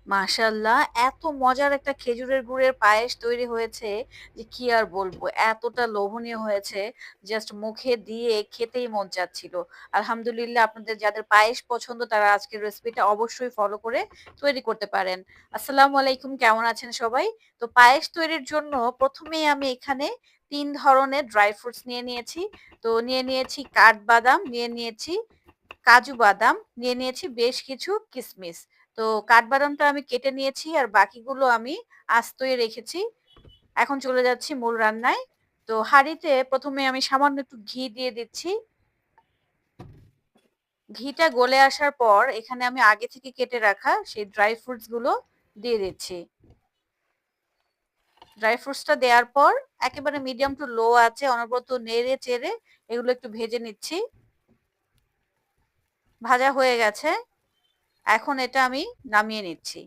মাশাআল্লাহ! এত মজার একটা খেজুরের গুড়ের পায়েস তৈরি হয়েছে যে কি আর বলবো। এতটা লোভনীয় হয়েছে জাস্ট মুখে দিয়ে খেতেই মন চাচ্ছিল। আলহামদুলিল্লাহ আপনাদের যাদের পায়েস পছন্দ তারা আজকের রেসিপিটা অবশ্যই ফলো করে তৈরি করতে পারেন। আসসালামু আলাইকুম কেমন আছেন সবাই? তো পায়েস তৈরির জন্য ১ম এই আমি এখানে ৩ ধরনের ড্রাই ফ্রুটস নিয়ে নিয়েছি। তো নিয়ে নিয়েছি কাঠবাদাম, নিয়ে নিয়েছি কাজু বাদাম, নিয়ে নিয়েছি বেশ কিছু কিসমিস। তো কাঠবাদামটা আমি কেটে নিয়েছি আর বাকিগুলো আমি আস্তই রেখেছি। এখন চলে যাচ্ছি মূল রান্নায়। তো হাঁড়িতে ১ম এ আমি সামান্য একটু ঘি দিয়ে দিচ্ছি। ঘিটা গলে আসার পর এখানে আমি আগে থেকে কেটে রাখা সেই ড্রাই ফ্রুটস গুলো দিয়ে দিচ্ছি। ড্রাই ফ্রুটস টা দেওয়ার পর একেবারে মিডিয়াম টু লো আঁচে অনবরত নেড়ে চেড়ে এগুলো একটু ভেজে নিচ্ছি। ভাজা হয়ে গেছে। এখন এটা আমি নামিয়ে নিচ্ছি।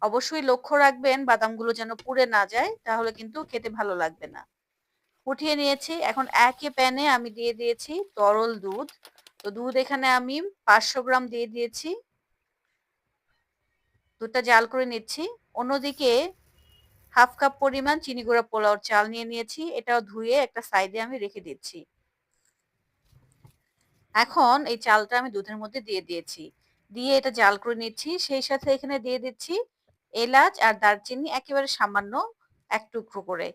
অবশ্যই লক্ষ্য রাখবেন বাদামগুলো যেন পুড়ে না যায়, তাহলে কিন্তু খেতে ভালো লাগবে না। উঠিয়ে নিয়েছি। এখন একই প্যানে আমি দিয়ে দিয়েছি তরল দুধ। তো দুধ এখানে আমি ৫০০ গ্রাম দিয়ে দিয়েছি। দুধটা জাল করে নিচ্ছি। অন্যদিকে ১/২ কাপ পরিমাণ চিনি গুঁড়া পোলাওর চাল নিয়ে নিয়েছি। এটাও ধুয়ে একটা সাইডে আমি রেখে দিচ্ছি। এখন এই চালটা আমি দুধের মধ্যে দিয়ে দিয়েছি। দিয়ে এটা জাল করে নিচ্ছি। সেই সাথে এখানে দিয়ে দিচ্ছি এলাচ আর দারচিনি একেবারে সামান্য ১ টুকরো করে।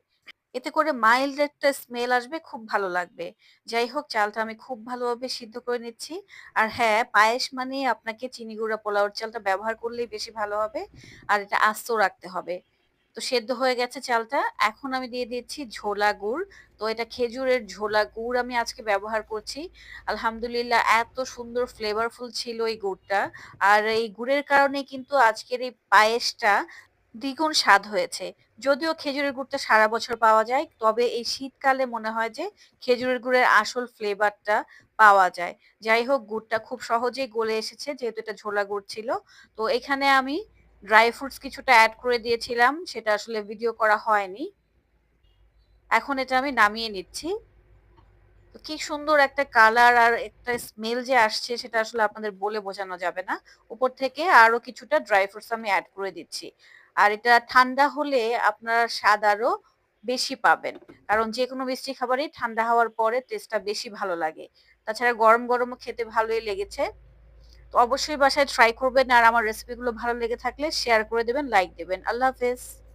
এতে করে মাইল্ড একটা স্মেল আসবে, খুব ভালো লাগবে। যাই হোক চালটা আমি খুব ভালোভাবে সিদ্ধ করে নিচ্ছি। আর হ্যাঁ, পায়েস মানেই আপনাকে চিনি গুঁড়া পোলাওর চালটা ব্যবহার করলেই বেশি ভালো হবে। আর এটা আস্ত রাখতে হবে। তো সেদ্ধ হয়ে গেছে চালটা। এখন আমি দিয়ে দিচ্ছি ঝোলা গুড়। তো এটা খেজুরের ঝোলা গুড় আমি আজকে ব্যবহার করছি। আলহামদুলিল্লাহ এত সুন্দর ফ্লেভারফুল ছিল এই গুড়টা। আর এই গুড়ের কারণে কিন্তু আজকের এই পায়েসটা দ্বিগুণ স্বাদ হয়েছে। যদিও খেজুরের গুড়টা সারা বছর পাওয়া যায়, তবে এই শীতকালে মনে হয় যে খেজুরের গুড়ের আসল ফ্লেভারটা পাওয়া যায়। যাই হোক গুড়টা খুব সহজেই গলে এসেছে যেহেতু এটা ঝোলা গুড় ছিল। তো এখানে আমি ড্রাই ফ্রুটস কিছুটা এড করে দিয়েছিলাম। সেটা আসলে ভিডিও করা হয়নি। এখন এটা আমি নামিয়ে নিচ্ছি। তো কি সুন্দর একটা কালার আর একটা স্মেল যে আসছে সেটা আসলে আপনাদের বলে বোঝানো যাবে না। উপর থেকে আরো কিছুটা ড্রাই ফ্রুটস আমি এড করে দিচ্ছি। আর এটা ঠান্ডা হলে আপনারা স্বাদ আরো বেশি পাবেন। কারণ যেকোনো মিষ্টি খাবারই ঠান্ডা হওয়ার পরে টেস্টটা বেশি ভালো লাগে। তাছাড়া গরম, গরমও খেতে ভালোই লেগেছে। তো অবশ্যই বাসায় ট্রাই করবেন আর আমার রেসিপি গুলো ভালো লেগে থাকলে শেয়ার করে দেবেন, লাইক দিবেন। আল্লাহ হাফেজ।